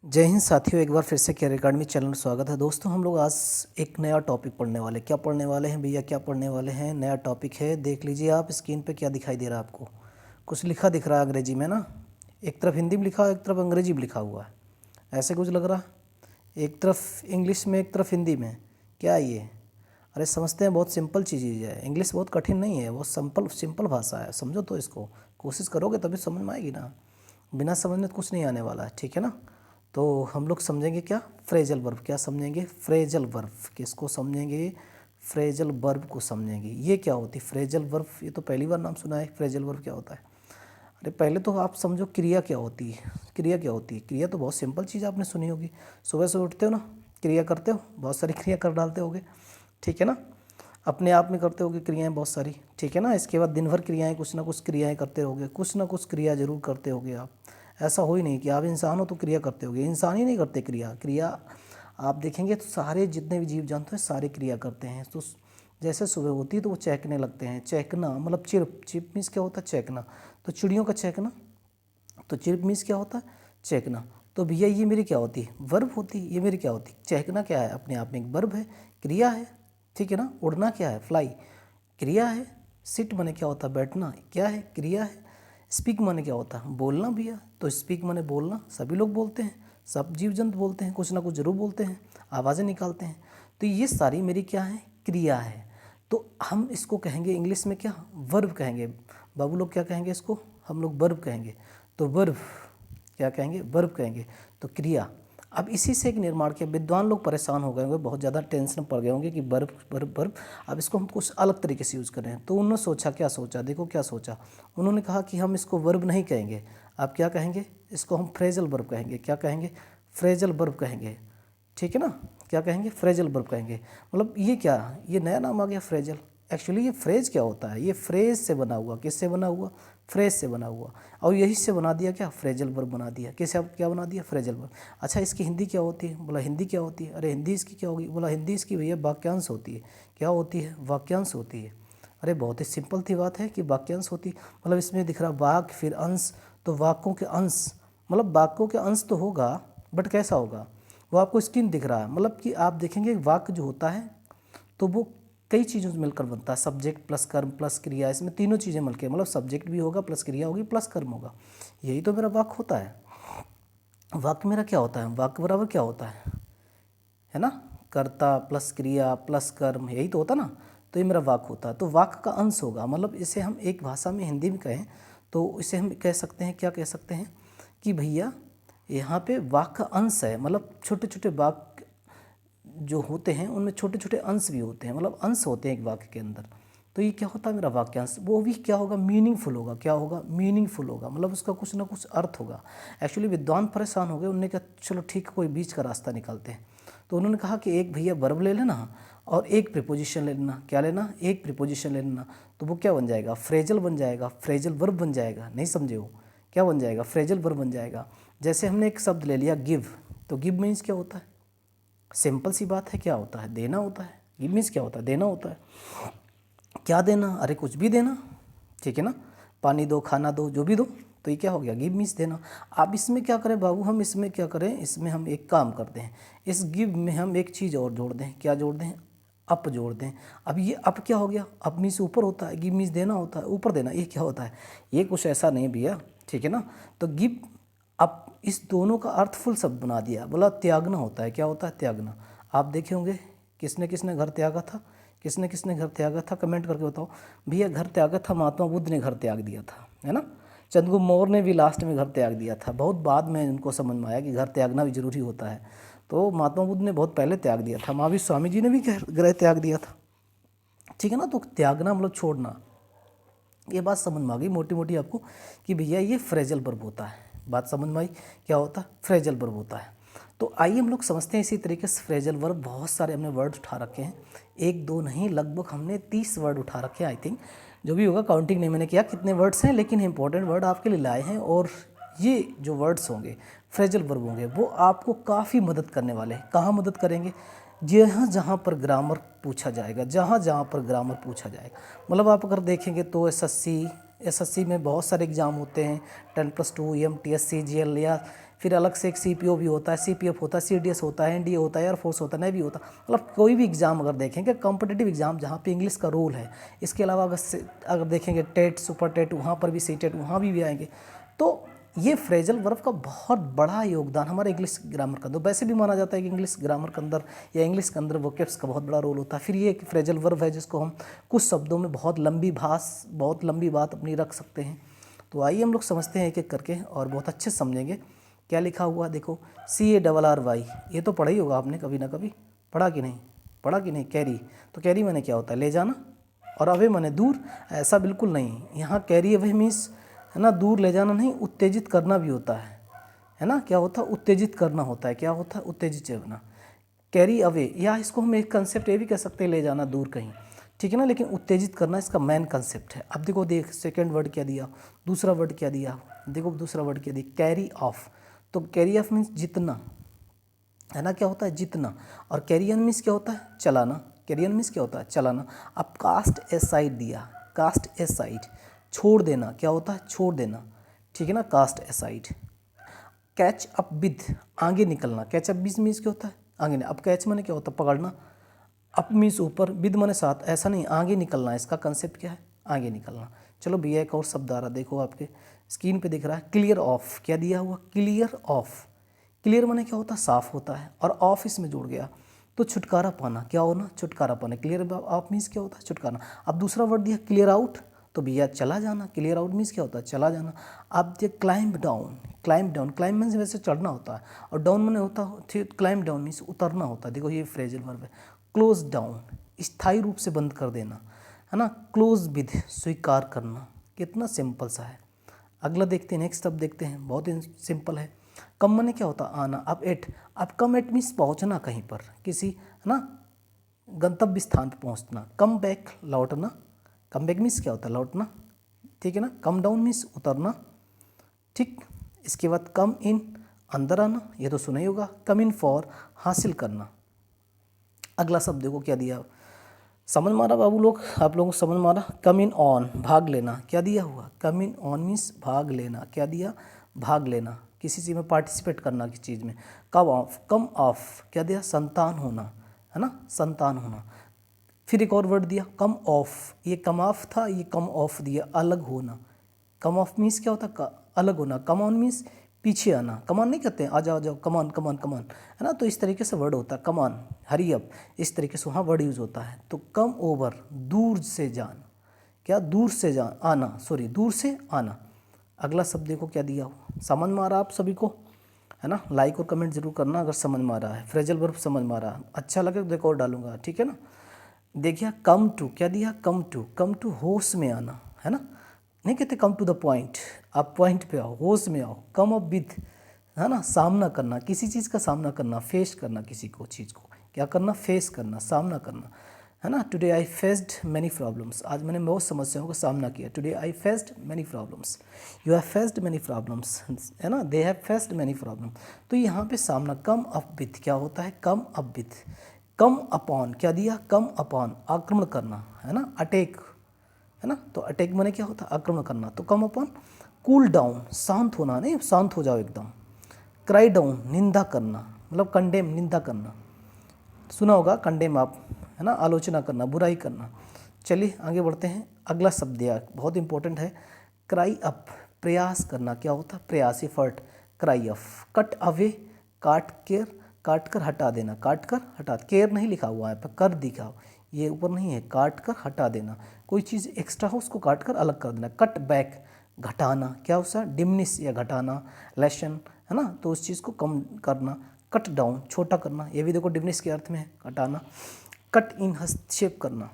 जय हिंद साथियों, एक बार फिर से कैरियर अकेडमी चैनल में स्वागत है। दोस्तों, हम लोग आज एक नया टॉपिक पढ़ने वाले। क्या पढ़ने वाले हैं भैया? क्या पढ़ने वाले हैं? नया टॉपिक है। देख लीजिए आप स्क्रीन पे क्या दिखाई दे रहा है आपको। कुछ लिखा दिख रहा है अंग्रेजी में ना। एक तरफ हिंदी में लिखा है, एक तरफ अंग्रेजी में लिखा हुआ है। ऐसे कुछ लग रहा है। एक तरफ इंग्लिश में, एक तरफ हिंदी में। क्या है ये? अरे समझते हैं, बहुत सिंपल चीज़ है। इंग्लिश बहुत कठिन नहीं है, बहुत सिंपल सिंपल भाषा है। समझो तो इसको, कोशिश करोगे तभी समझ में आएगी ना। बिना समझने तो कुछ नहीं आने वाला है, ठीक है ना। तो हम लोग समझेंगे क्या? Phrasal verb. क्या समझेंगे? Phrasal verb. किसको समझेंगे? फ्रेजल वर्ब को समझेंगे। ये क्या होती है फ्रेजल वर्ब? ये तो पहली बार नाम सुना है। फ्रेजल वर्ब क्या होता है? अरे पहले तो आप समझो क्रिया क्या होती है। क्रिया क्या होती है? क्रिया तो बहुत सिंपल चीज़ आपने सुनी होगी। सुबह सुबह उठते हो ना, क्रिया करते हो, बहुत सारी क्रिया कर डालते होगे, ठीक है ना। अपने आप में करते होगे क्रियाएं बहुत सारी, ठीक है ना। इसके बाद दिन भर क्रियाएं, कुछ ना कुछ क्रियाएं करते होगे, कुछ ना कुछ क्रिया जरूर करते होगे आप। ऐसा हो ही नहीं कि आप इंसान हो तो क्रिया करते होगे। इंसान ही नहीं करते क्रिया। क्रिया आप देखेंगे तो सारे जितने भी जीव जंतु हैं सारे क्रिया करते हैं। तो जैसे सुबह होती है तो वो चहकने लगते हैं। चहकना मतलब चिर्प। चिर्प मीन्स क्या होता है? चहकना। तो चिड़ियों का चहकना। तो चिर्प मीन्स क्या होता है? चहकना। तो भैया ये मेरी क्या होती है? वर्ब होती है। ये मेरी क्या होती है? चहकना क्या है? अपने आप में एक वर्ब है, क्रिया है, ठीक है ना। उड़ना क्या है? फ्लाई, क्रिया है। सिट माने क्या होता है? बैठना, क्या है? क्रिया है। स्पीक माने क्या होता है? बोलना भैया। तो स्पीक माने बोलना। सभी लोग बोलते हैं, सब जीव जंतु बोलते हैं, कुछ ना कुछ जरूर बोलते हैं, आवाज़ें निकालते हैं। तो ये सारी मेरी क्या है? क्रिया है। तो हम इसको कहेंगे इंग्लिश में क्या? वर्ब कहेंगे। बाबू लोग क्या कहेंगे इसको? हम लोग वर्ब कहेंगे। तो वर्ब क्या कहेंगे? वर्ब कहेंगे। तो क्रिया। अब इसी से एक निर्माण किया। विद्वान लोग परेशान हो गए होंगे, बहुत ज़्यादा टेंशन पड़ गए होंगे कि वर्ब वर्ब वर्ब। अब इसको हम कुछ अलग तरीके से यूज़ करें। तो उन्होंने सोचा, क्या सोचा? देखो क्या सोचा। उन्होंने कहा कि हम इसको वर्ब नहीं कहेंगे। आप क्या कहेंगे? इसको हम फ्रेजल वर्ब कहेंगे। क्या कहेंगे? फ्रेजल वर्ब कहेंगे, ठीक है ना। क्या कहेंगे? फ्रेजल वर्ब कहेंगे। मतलब ये क्या, ये नया नाम आ गया फ्रेजल। एक्चुअली ये फ्रेज क्या होता है? ये फ्रेज से बना हुआ। किससे बना हुआ? फ्रेज से बना हुआ। और यही से बना दिया क्या? फ्रेजल वर्ब बना दिया। किसे अब क्या बना दिया? Phrasal verb. अच्छा, इसकी हिंदी क्या होती है? बोला हिंदी क्या होती है? अरे हिंदी इसकी क्या होगी? बोला हिंदी इसकी भैया वाक्यांश होती है। क्या होती है? वाक्यांश होती है। अरे बहुत ही सिंपल सी बात है कि वाक्यांश होती। मतलब इसमें दिख रहा वाक्य फिर अंश, तो वाक्यों के अंश, मतलब वाक्यों के अंश तो होगा, बट कैसा होगा? वो आपको स्क्रीन दिख रहा है। मतलब कि आप देखेंगे वाक्य जो होता है तो वो कई चीज़ों से मिलकर बनता है। सब्जेक्ट प्लस कर्म प्लस क्रिया, इसमें तीनों चीज़ें मिलकर, मतलब सब्जेक्ट भी होगा, प्लस क्रिया होगी, प्लस कर्म होगा। यही तो मेरा वाक्य होता है। वाक्य मेरा क्या होता है? वाक्य बराबर क्या होता है ना। कर्ता प्लस क्रिया प्लस कर्म, यही तो होता ना। तो ये मेरा वाक्य होता है। तो वाक्य का अंश होगा। मतलब इसे हम एक भाषा में हिंदी में कहें तो इसे हम कह सकते हैं, क्या कह सकते हैं कि भैया यहाँ पे वाक्य का अंश है। मतलब छोटे छोटे वाक्य जो होते हैं उनमें छोटे छोटे अंश भी होते हैं, मतलब अंश होते हैं एक वाक्य के अंदर। तो ये क्या होता है? मेरा वाक्यांश। वो भी क्या होगा? मीनिंगफुल होगा। क्या होगा? मीनिंगफुल होगा। मतलब उसका कुछ ना कुछ अर्थ होगा। एक्चुअली विद्वान परेशान हो गए। उन्होंने कहा चलो ठीक है, कोई बीच का रास्ता निकालते हैं। तो उन्होंने कहा कि एक भैया वर्ब ले लेना और एक प्रीपोजिशन ले लेना। क्या लेना? एक प्रीपोजिशन ले लेना। तो वो क्या बन जाएगा? फ्रेजल बन जाएगा। फ्रेजल वर्ब बन जाएगा। नहीं समझे हो? क्या बन जाएगा? फ्रेजल वर्ब बन जाएगा। जैसे हमने एक शब्द ले लिया गिव, तो गिव मीन्स क्या होता है? सिंपल सी बात है, क्या होता है? देना होता है। गिव मीन्स क्या होता है? देना होता है। क्या देना? अरे कुछ भी देना, ठीक है ना। पानी दो, खाना दो, जो भी दो, तो ये क्या हो गया? गिव मीन्स देना। अब इसमें क्या करें बाबू? हम इसमें क्या करें? इसमें हम एक काम करते हैं, इस गिव में हम एक चीज़ और जोड़ दें। क्या जोड़ दें? अप जोड़ दें। अब ये अप क्या हो गया? अप मीन्स ऊपर होता है, गिव मीन्स देना होता है, ऊपर देना। ये क्या होता है? ये कुछ ऐसा नहीं भैया, ठीक है ना। तो गिव अब इस दोनों का अर्थफुल शब्द बना दिया। बोला त्यागना होता है। क्या होता है? त्यागना। आप देखे होंगे किसने किसने घर त्यागा था? किसने किसने घर त्यागा था? कमेंट करके बताओ भैया। घर त्यागा था, महात्मा बुद्ध ने घर त्याग दिया था, है ना। चंद्रगुप्त मौर्य ने भी लास्ट में घर त्याग दिया था। बहुत बाद में उनको समझ में आया कि घर त्यागना भी जरूरी होता है। तो महात्मा बुद्ध ने बहुत पहले त्याग दिया था। महावीर स्वामी जी ने भी घर त्याग दिया था, ठीक है ना। तो त्यागना मतलब छोड़ना। ये बात समझ में आ गई मोटी मोटी आपको कि भैया ये फ्रेजल वर्ब होता है। बात समझ में आई? क्या होता है? फ्रेजल वर्ब होता है। तो आइए हम लोग समझते हैं इसी तरीके से फ्रेजल वर्ब। बहुत सारे हमने वर्ड उठा रखे हैं, एक दो नहीं, लगभग हमने 30 वर्ड उठा रखे हैं आई थिंक। जो भी होगा काउंटिंग नहीं मैंने किया कितने वर्ड्स हैं, लेकिन इंपॉर्टेंट वर्ड आपके लिए लाए हैं। और ये जो वर्ड्स होंगे फ्रेजल वर्ब होंगे वो आपको काफ़ी मदद करने वाले हैं। कहाँ मदद करेंगे? जहाँ जहाँ पर ग्रामर पूछा जाएगा, जहाँ जहाँ पर ग्रामर पूछा जाएगा। मतलब आप अगर देखेंगे तो एसएससी में बहुत सारे एग्ज़ाम होते हैं, 10+2 EMTS CGL या फिर अलग से एक CPO भी होता है, CPF होता है, CDS होता है, NDA होता है, एयरफोर्स होता है, नेवी होता है। मतलब कोई भी एग्ज़ाम अगर देखेंगे कॉम्पिटिटिव एग्ज़ाम जहाँ पे इंग्लिश का रोल है, इसके अलावा अगर देखेंगे टेट, सुपर टेट, वहाँ पर भी सीटेट वहाँ भी आएंगे। तो ये फ्रेजल वर्ब का बहुत बड़ा योगदान हमारे इंग्लिश ग्रामर का। तो वैसे भी माना जाता है कि इंग्लिश ग्रामर के अंदर या इंग्लिश के अंदर वोकेब्स का बहुत बड़ा रोल होता है। फिर ये एक फ्रेजल वर्ब है जिसको हम कुछ शब्दों में बहुत लंबी बात अपनी रख सकते हैं। तो आइए हम लोग समझते हैं एक एक करके और बहुत अच्छे से समझेंगे। क्या लिखा हुआ देखो, CARRY, ये तो पढ़ा ही होगा आपने कभी ना कभी, पढ़ा कि नहीं? कैरी, तो कैरी माने क्या होता है? ले जाना, और अवे माने दूर। ऐसा बिल्कुल नहीं, यहाँ कैरी अवे मीन्स है ना दूर ले जाना नहीं, उत्तेजित करना भी होता है ना। क्या होता है? उत्तेजित करना होता है। क्या होता है? उत्तेजित करना, कैरी अवे। या इसको हम एक कंसेप्ट ये भी कह सकते हैं, ले जाना दूर कहीं, ठीक है ना। लेकिन उत्तेजित करना इसका मेन कंसेप्ट है। अब देखो, सेकंड वर्ड क्या दिया, दूसरा वर्ड क्या दिया, देखो दूसरा वर्ड क्या दिया, कैरी ऑफ। तो कैरी ऑफ मीन्स जितना, है ना। क्या होता है? जितना। और कैरियन मीन्स क्या होता है? चलाना। कैरियन मीन्स क्या होता है? चलाना। अब कास्ट एसाइड दिया, कास्ट एसाइड, छोड़ देना। क्या होता है? छोड़ देना, ठीक है ना, cast aside. Catch up with, आगे निकलना। कैच अप विद मीन्स क्या होता है? आगे नहीं। अब कैच माने क्या होता है? पकड़ना। अप मीन्स ऊपर, विद माने साथ, ऐसा नहीं, आगे निकलना। इसका कंसेप्ट क्या है? आगे निकलना। चलो भैया एक और शब्द आ रहा, देखो आपके स्क्रीन पे दिख रहा है, क्लियर ऑफ। क्या दिया हुआ? Clear of. क्लियर माने क्या होता है? साफ होता है, और ऑफ इसमें जुड़ गया तो छुटकारा पाना। क्या होना? छुटकारा पाना। क्लियर ऑफ मीन्स क्या होता है? छुटकारा। अब दूसरा वर्ड दिया क्लियर आउट, तो भैया चला जाना। क्लियर आउट मीन्स क्या होता है? चला जाना। अब दिया climb down, climb down, climb means वैसे चढ़ना होता है, और डाउन मैंने होता है, क्लाइंब डाउन मीन्स उतरना होता है। देखो ये फ्रेजल वर्ब है। क्लोज डाउन, स्थायी रूप से बंद कर देना, है ना। क्लोज विद, स्वीकार करना। कितना सिंपल सा है। अगला देखते हैं, नेक्स्ट अब देखते हैं, बहुत ही सिंपल है। कम माने क्या होता? आना। अब कम एट मीन्स पहुंचना कहीं पर, किसी, है ना, गंतव्य स्थान पर पहुंचना। कम बैक, लौटना। कम बैक मीन्स क्या होता है? लौटना, ठीक है ना। कम डाउन मीन्स उतरना, ठीक। इसके बाद कम इन, अंदर आना, ये तो सुना ही होगा। कम इन फॉर, हासिल करना। अगला शब्द देखो क्या दिया, समझ मारा बाबू लोग, आप लोगों को समझ मारा। कम इन ऑन, भाग लेना। क्या दिया हुआ? कम इन ऑन मीन्स भाग लेना। क्या दिया? भाग लेना, किसी चीज़ में पार्टिसिपेट करना, किसी चीज़ में। कम ऑफ, क्या दिया? संतान होना, है ना, संतान होना। फिर एक और वर्ड दिया कम ऑफ, ये कम ऑफ था, ये कम ऑफ दिया, अलग होना। कम ऑफ मीन्स क्या होता है? अलग होना। कम ऑन मीन्स पीछे आना। कम ऑन नहीं कहते हैं आ जाओ जाओ, come on come on come on, है ना। तो इस तरीके से वर्ड होता है कम ऑन, हरी अप, इस तरीके से वहाँ वर्ड यूज़ होता है। तो कम ओवर, दूर से जाना। क्या? दूर से आना, सॉरी, दूर से आना। अगला शब्द देखो क्या दिया हो, समझ में आ रहा आप सभी को, है ना। लाइक और कमेंट जरूर करना अगर समझ में आ रहा है। फ्रेजल वर्ब समझ में आ रहा है, अच्छा लगे तो देखो और डालूंगा, ठीक है ना। देखिए कम टू, क्या दिया? कम टू होश में आना, है ना। नहीं कहते कम टू द पॉइंट, आप पॉइंट पे आओ, होश में आओ। कम अप विथ, है ना, सामना करना, किसी चीज़ का सामना करना, फेस करना, किसी को चीज़ को क्या करना? फेस करना, सामना करना, है ना। Today I faced many problems, आज मैंने बहुत समस्याओं का सामना किया। Today I faced many problems, you have faced many problems, है ना, they have faced many problem. तो यहाँ पे सामना, कम अप विथ क्या होता है? Come up with. Come upon, क्या दिया? कम अपॉन, आक्रमण करना, है ना, अटैक, है ना। तो अटैक माने क्या होता है? आक्रमण करना। तो कम अपॉन। कूल डाउन, शांत होना, नहीं शांत हो जाओ एकदम। क्राई डाउन, निंदा करना, मतलब कंडेम, निंदा करना, सुना होगा कंडेम आप, है ना, आलोचना करना, बुराई करना। चलिए आगे बढ़ते हैं। अगला शब्द दिया बहुत इंपॉर्टेंट है, क्राई अप, प्रयास करना। क्या होता है? प्रयास, effort. Cry up. Cut away, काट कर हटा देना, काट कर हटा, केयर नहीं लिखा हुआ है, पर कर दिखा, ये ऊपर नहीं है। काट कर हटा देना, कोई चीज़ एक्स्ट्रा हो उसको काट कर अलग कर देना। कट बैक, घटाना। क्या होता है? डिमिनिश या घटाना, लेसन, है ना, तो उस चीज़ को कम करना। कट डाउन, छोटा करना, ये भी देखो डिमिनिश के अर्थ में है, घटाना। कट इन, हस्तक्षेप करना,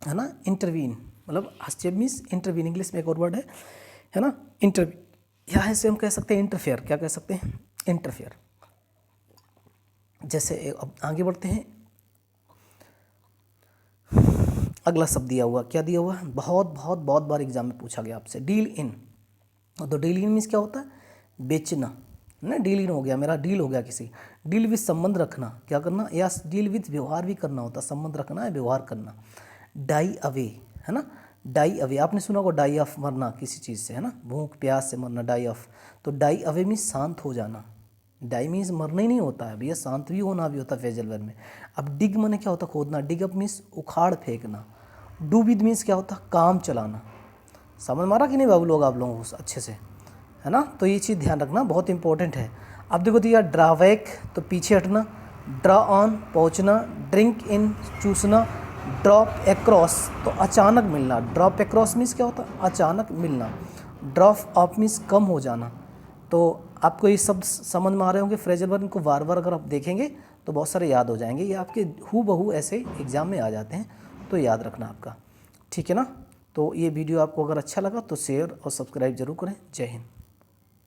है ना, इंटरवीन, मतलब हस्तक्षेप मीन्स इंटरवीन, इंग्लिश में एक और वर्ड है ना, इंटरवीन। यहाँ से हम कह सकते हैं इंटरफेयर, क्या कह सकते हैं? इंटरफेयर। जैसे अब आगे बढ़ते हैं, अगला शब्द दिया हुआ, क्या दिया हुआ है? बहुत बार एग्जाम में पूछा गया आपसे, डील इन। तो डील इन मीन्स क्या होता है? बेचना, ना, डील इन हो गया मेरा, डील हो गया किसी। डील विथ, संबंध रखना, क्या करना? या डील विथ, व्यवहार भी करना होता है, संबंध रखना है, व्यवहार करना। डाई अवे, है ना, डाई अवे, आपने सुना होगा डाई ऑफ, मरना किसी चीज़ से, है ना, भूख प्यास से मरना, डाई ऑफ। तो डाई अवे मीन्स शांत हो जाना। डाई मीन्स मरना ही नहीं होता है भैया, शांत भी होना भी होता है फ्रेजल वर्ब में। अब डिग माने क्या होता है, खोदना। डिग अप मीन्स उखाड़ फेंकना। डू विद मीन्स क्या होता है, काम चलाना। समझ मारा कि नहीं बाबू लोग आप लोगों को अच्छे से, है ना। तो ये चीज़ ध्यान रखना, बहुत इंपॉर्टेंट है। अब देखो दिया ड्राबैक, तो पीछे हटना। ड्रा ऑन, पहुँचना। ड्रिंक इन, चूसना। ड्रॉप एक्रॉस, तो अचानक मिलना। ड्रॉप एक्रॉस मीन्स क्या होता है, अचानक मिलना। ड्रॉप ऑफ मीन्स कम हो जाना। तो आपको ये शब्द समझ में आ रहे होंगे फ्रेजल वर्ब, इनको बार बार अगर आप देखेंगे तो बहुत सारे याद हो जाएंगे। ये आपके हू बहू ऐसे एग्ज़ाम में आ जाते हैं, तो याद रखना आपका, ठीक है ना। तो ये वीडियो आपको अगर अच्छा लगा तो शेयर और सब्सक्राइब जरूर करें। जय हिंद।